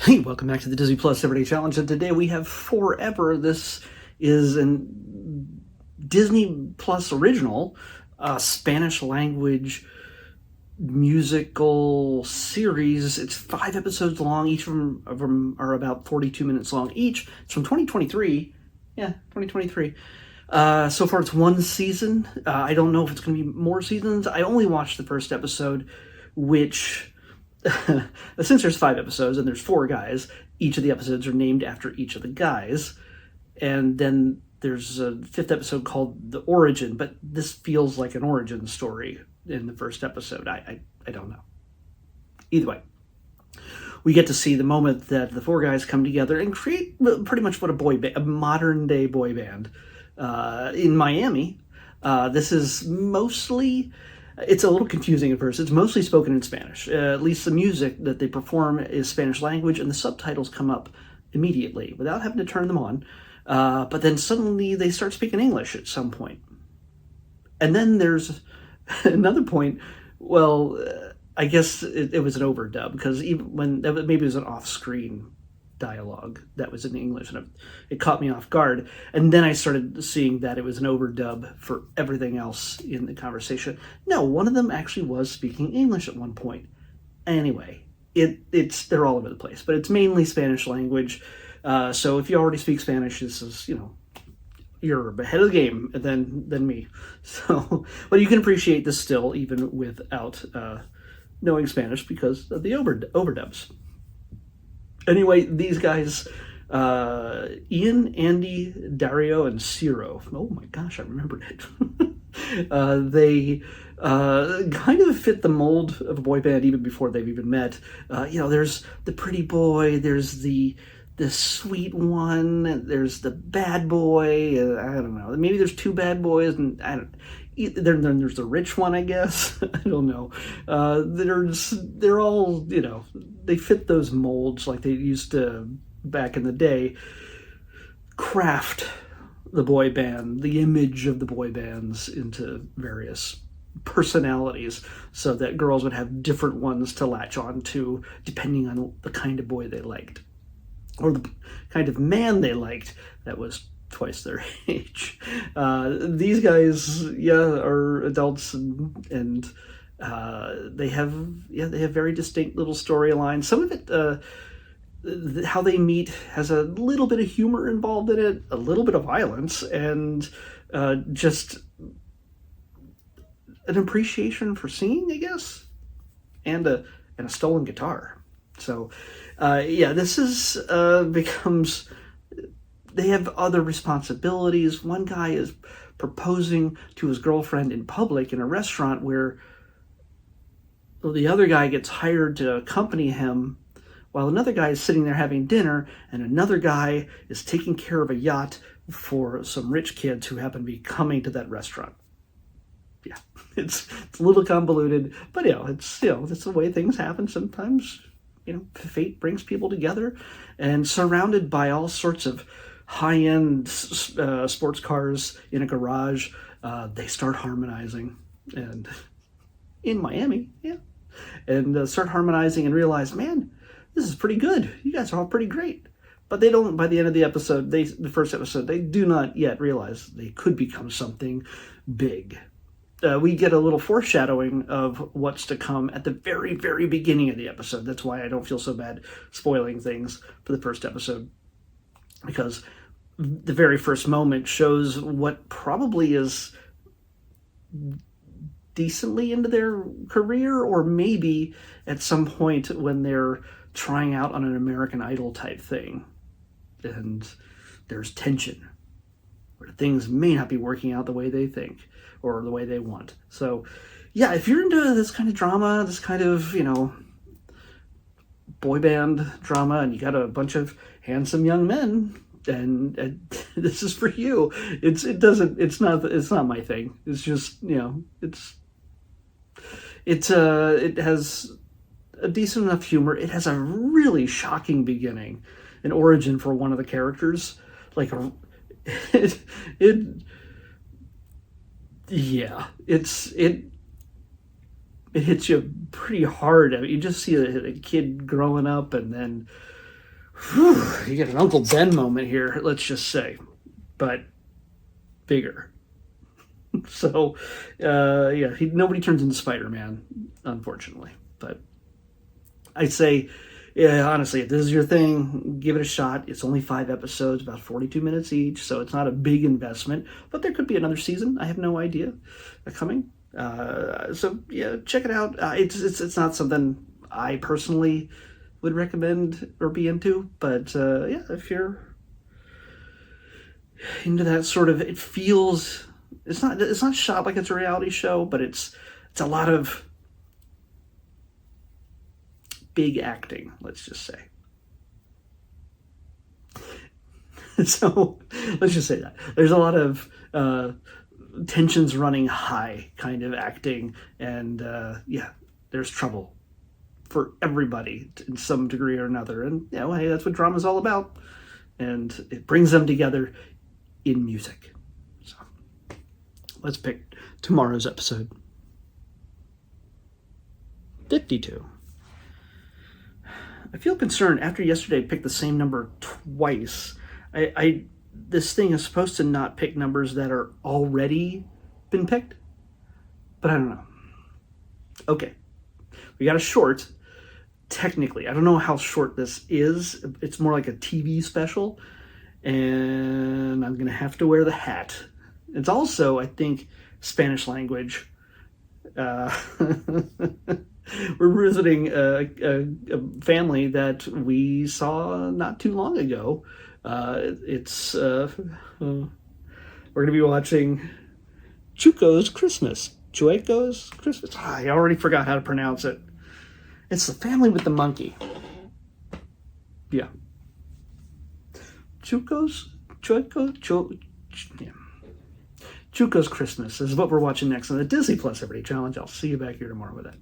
Hey, welcome back to the Disney Plus Everyday Challenge, and today we have Forever. This is a Disney Plus original, Spanish language musical series. It's 5 episodes long. Each of them are about 42 minutes long each. It's from 2023. Yeah, 2023. So far, it's one season. I don't know if it's going to be more seasons. I only watched the first episode, which since there's 5 episodes and there's 4 guys, each of the episodes are named after each of the guys. And then there's a fifth episode called The Origin, but this feels like an origin story in the first episode. I don't know. Either way, we get to see the moment that the 4 guys come together and create pretty much what a modern day boy band in Miami. This is mostly, it's a little confusing at first. It's mostly spoken in Spanish. At least the music that they perform is Spanish language, and the subtitles come up immediately without having to turn them on. But then suddenly they start speaking English at some point. And then there's another point. Well, I guess it was an overdub, because even when maybe it was an off-screen dialogue that was in English, and it caught me off guard. And then I started seeing that it was an overdub for everything else in the conversation. No, one of them actually was speaking English at one point. Anyway, they're all over the place, but it's mainly Spanish language. So if you already speak Spanish, this is, you're ahead of the game than me. So, but you can appreciate this still, even without knowing Spanish, because of the overdubs. Anyway, these guys, Ian, Andy, Dario, and Ciro. Oh my gosh, I remembered it. They kind of fit the mold of a boy band even before they've even met. There's the pretty boy, there's the sweet one, there's the bad boy. I don't know. Maybe there's 2 bad boys, and then there's the rich one, I guess. I don't know. They're all, they fit those molds like they used to back in the day. Craft the boy band, the image of the boy bands, into various personalities, so that girls would have different ones to latch on to depending on the kind of boy they liked, or the kind of man they liked that was twice their age. These guys, are adults, and they have very distinct little storylines. Some of it, how they meet, has a little bit of humor involved in it, a little bit of violence, and just an appreciation for singing, I guess, and a stolen guitar. So, this is becomes. They have other responsibilities. One guy is proposing to his girlfriend in public in a restaurant, where the other guy gets hired to accompany him, while another guy is sitting there having dinner, and another guy is taking care of a yacht for some rich kids who happen to be coming to that restaurant. Yeah, it's a little convoluted, but it's the way things happen sometimes. Fate brings people together, and surrounded by all sorts of high-end sports cars in a garage, they start harmonizing, and in Miami, and start harmonizing and realize, man, this is pretty good. You guys are all pretty great. But they don't. By the end of the episode, the first episode, they do not yet realize they could become something big. We get a little foreshadowing of what's to come at the very, very beginning of the episode. That's why I don't feel so bad spoiling things for the first episode, because the very first moment shows what probably is decently into their career, or maybe at some point when they're trying out on an American Idol type thing, and there's tension, where things may not be working out the way they think or the way they want. So, if you're into this kind of drama, this kind of, boy band drama, and you got a bunch of handsome young men, and this is for you. It's not my thing. It's just, it has a decent enough humor. It has a really shocking beginning, an origin for one of the characters. It hits you pretty hard. I mean, you just see a kid growing up, and then Whew, you get an Uncle Ben moment here, let's just say, but bigger. So, yeah, nobody turns into Spider-Man, unfortunately. But I'd say, yeah, honestly, if this is your thing, give it a shot. It's only 5 episodes, about 42 minutes each, so it's not a big investment. But there could be another season. I have no idea coming. So yeah, check it out. It's not something I personally would recommend or be into, but yeah, if you're into that sort of, it feels, it's not shot like it's a reality show, but it's a lot of big acting, let's just say. So let's just say that there's a lot of tensions running high kind of acting, and yeah, there's trouble for everybody in some degree or another, and you know, hey, that's what drama's all about, and it brings them together in music. So let's pick tomorrow's episode. 52. I feel concerned after yesterday I picked the same number twice. This thing is supposed to not pick numbers that are already been picked, but I don't know. Okay, we got a short. Technically, I don't know how short this is. It's more like a TV special, and I'm gonna have to wear the hat. It's also, I think, Spanish language. We're visiting a family that we saw not too long ago. We're going to be watching Chuco's Christmas. Chueco's Christmas. I already forgot how to pronounce it. It's the family with the monkey. Yeah. Chuco's Christmas is what we're watching next on the Disney Plus Everyday Challenge. I'll see you back here tomorrow with that.